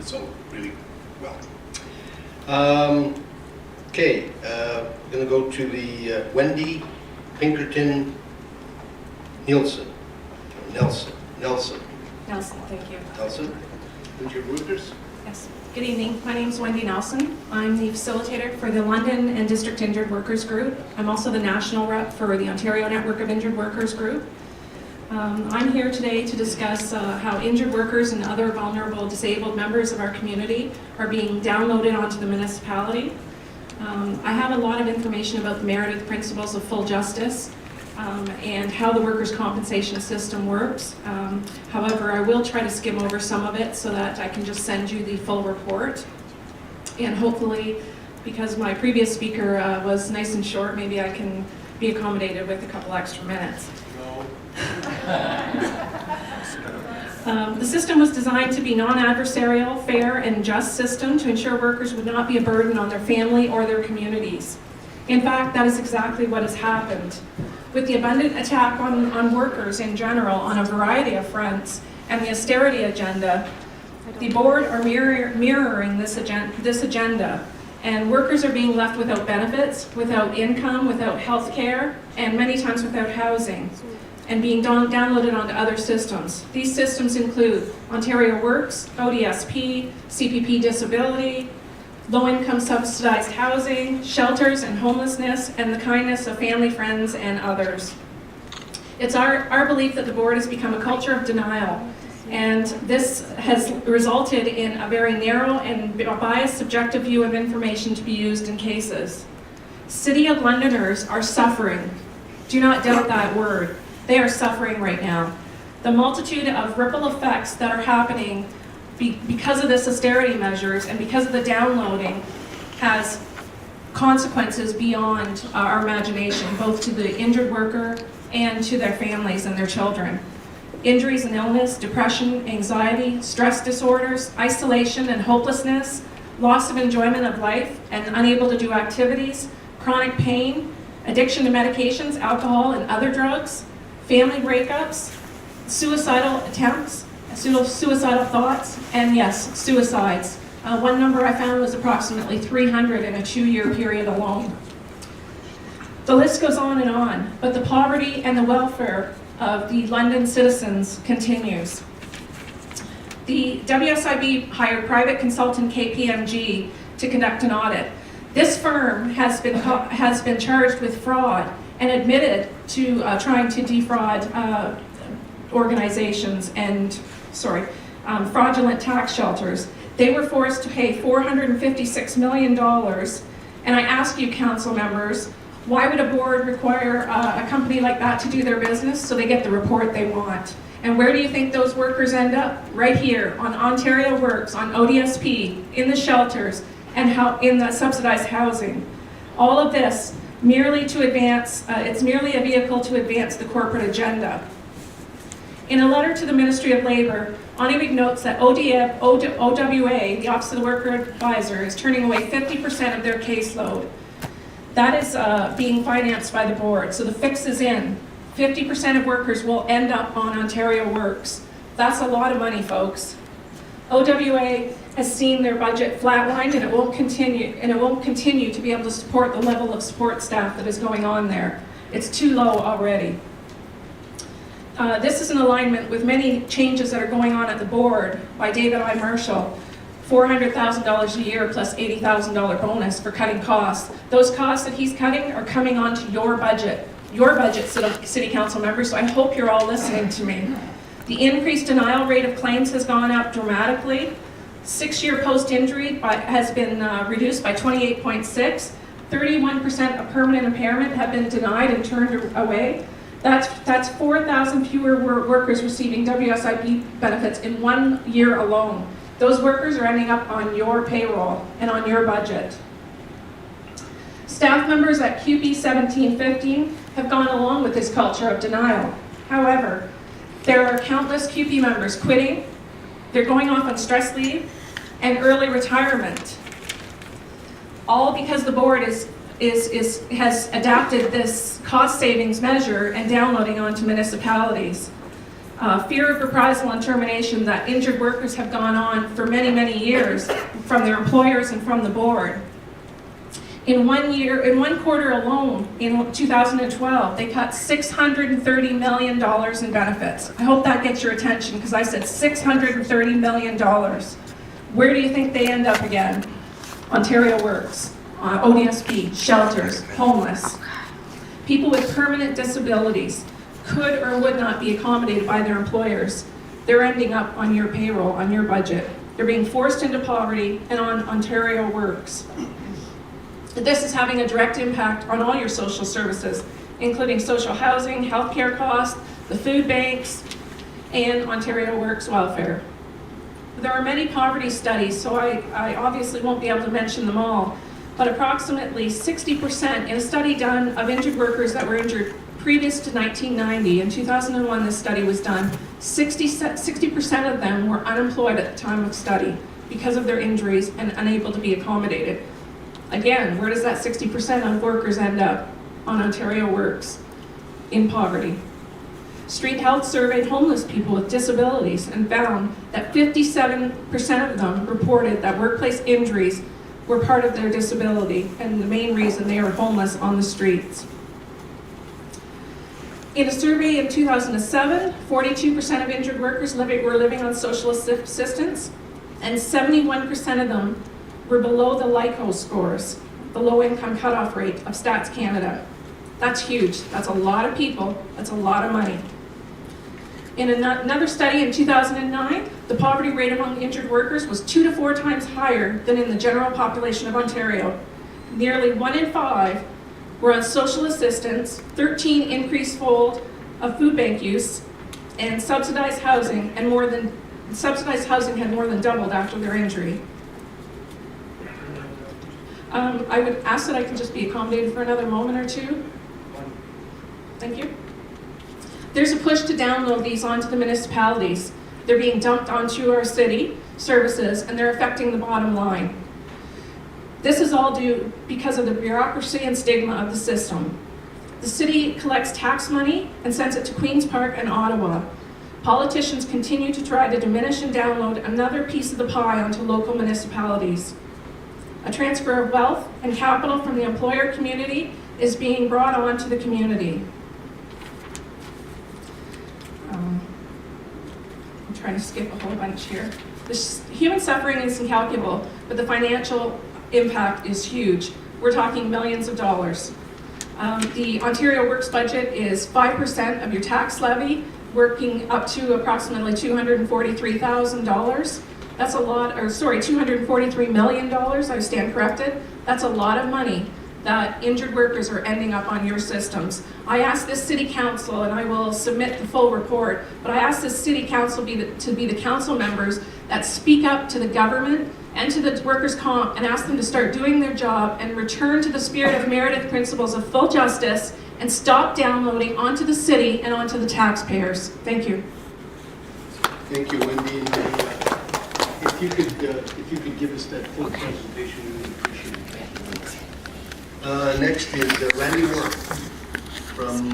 so really well. Okay, we're going to go to the Wendy Pinkerton-Knelsen. Nelson, thank you. Nelson, who's your workers? Yes. Good evening. My name is Wendy Knelsen. I'm the facilitator for the London and District Injured Workers Group. I'm also the national rep for the Ontario Network of Injured Workers Group. I'm here today to discuss how injured workers and other vulnerable disabled members of our community are being downloaded onto the municipality. I have a lot of information about the Meredith principles of full justice and how the workers' compensation system works. However, I will try to skim over some of it so that I can just send you the full report. And hopefully, because my previous speaker was nice and short, maybe I can be accommodated with a couple extra minutes. The system was designed to be non-adversarial, fair, and just system to ensure workers would not be a burden on their family or their communities. In fact, that is exactly what has happened. With the abundant attack on workers in general on a variety of fronts and the austerity agenda, the board are mirroring this agenda, and workers are being left without benefits, without income, without health care, and many times without housing, and being downloaded onto other systems. These systems include Ontario Works, ODSP, CPP Disability, low-income subsidized housing, shelters and homelessness, and the kindness of family, friends, and others. It's our belief that the board has become a culture of denial, and this has resulted in a very narrow and biased subjective view of information to be used in cases. City of Londoners are suffering. Do not doubt that word. They are suffering right now. The multitude of ripple effects that are happening because of this austerity measures and because of the downloading has consequences beyond our imagination, both to the injured worker and to their families and their children. Injuries and illness, depression, anxiety, stress disorders, isolation and hopelessness, loss of enjoyment of life and unable to do activities, chronic pain, addiction to medications, alcohol and other drugs, family breakups, suicidal attempts, suicidal thoughts, and yes, suicides. One number I found was approximately 300 in a 2-year period alone. The list goes on, but the poverty and the welfare of the London citizens continues. The WSIB hired private consultant KPMG to conduct an audit. This firm has been charged with fraud and admitted to trying to defraud organizations and fraudulent tax shelters. They were forced to pay $456 million. And I ask you, council members, why would a board require a company like that to do their business so they get the report they want? And where do you think those workers end up? Right here on Ontario Works, on ODSP, in the shelters, and in the subsidized housing. All of this merely to advance, it's merely a vehicle to advance the corporate agenda. In a letter to the Ministry of Labour, WSIB notes that OWA, the Office of the Worker Advisor, is turning away 50% of their caseload. That is being financed by the board, so the fix is in. 50% of workers will end up on Ontario Works. That's a lot of money, folks. OWA has seen their budget flatlined, and it won't continue to be able to support the level of support staff that is going on there. It's too low already. This is in alignment with many changes that are going on at the board by David I. Marshall. $400,000 a year plus $80,000 bonus for cutting costs. Those costs that he's cutting are coming onto your budget, city council members, so I hope you're all listening to me. The increased denial rate of claims has gone up dramatically. 6-year post-injury has been reduced by 28.6. 31% of permanent impairment have been denied and turned away. That's 4,000 fewer workers receiving WSIB benefits in 1 year alone. Those workers are ending up on your payroll and on your budget. Staff members at QP 1715 have gone along with this culture of denial. However, there are countless QP members quitting, they're going off on stress leave, and early retirement. All because the board has adapted this cost savings measure and downloading onto municipalities. fear of reprisal and termination that injured workers have gone on for many, many years from their employers and from the board. In 1 year, in 1 quarter alone, in 2012, they cut $630 million in benefits. I hope that gets your attention, because I said $630 million. Where do you think they end up again? Ontario Works, WSIB, shelters, homeless. People with permanent disabilities could or would not be accommodated by their employers. They're ending up on your payroll, on your budget. They're being forced into poverty and on Ontario Works. This is having a direct impact on all your social services, including social housing, healthcare costs, the food banks, and Ontario Works welfare. There are many poverty studies, so I obviously won't be able to mention them all, but approximately 60% in a study done of injured workers that were injured previous to 1990, in 2001 this study was done, 60% of them were unemployed at the time of study because of their injuries and unable to be accommodated. Again, where does that 60% of workers end up? On Ontario Works, in poverty. Street Health surveyed homeless people with disabilities and found that 57% of them reported that workplace injuries were part of their disability and the main reason they are homeless on the streets. In a survey in 2007, 42% of injured workers were living on social assistance, and 71% of them were below the LICO scores, the low income cutoff rate of Stats Canada. That's huge. That's a lot of people. That's a lot of money. In another study in 2009, the poverty rate among injured workers was 2 to 4 times higher than in the general population of Ontario. Nearly 1 in 5 were on social assistance, 13 increased fold of food bank use, and subsidized housing had more than doubled after their injury. I would ask that I can just be accommodated for another moment or two. Thank you. There's a push to download these onto the municipalities. They're being dumped onto our city services, and they're affecting the bottom line. This is all due because of the bureaucracy and stigma of the system. The city collects tax money and sends it to Queen's Park and Ottawa. Politicians continue to try to diminish and download another piece of the pie onto local municipalities. A transfer of wealth and capital from the employer community is being brought on to the community. I'm trying to skip a whole bunch here. The human suffering is incalculable, but the financial impact is huge. We're talking millions of dollars. The Ontario Works budget is 5% of your tax levy, working up to approximately $243,000. That's a lot, or sorry, $243 million, I stand corrected. That's a lot of money that injured workers are ending up on your systems. I asked this city council, and I will submit the full report, but I asked this city council to be the council members that speak up to the government and to the workers' comp and ask them to start doing their job and return to the spirit of Meredith principles of full justice and stop downloading onto the city and onto the taxpayers. Thank you. Thank you, Wendy. If you could give us that full presentation, we would appreciate it. Next is Randy Work from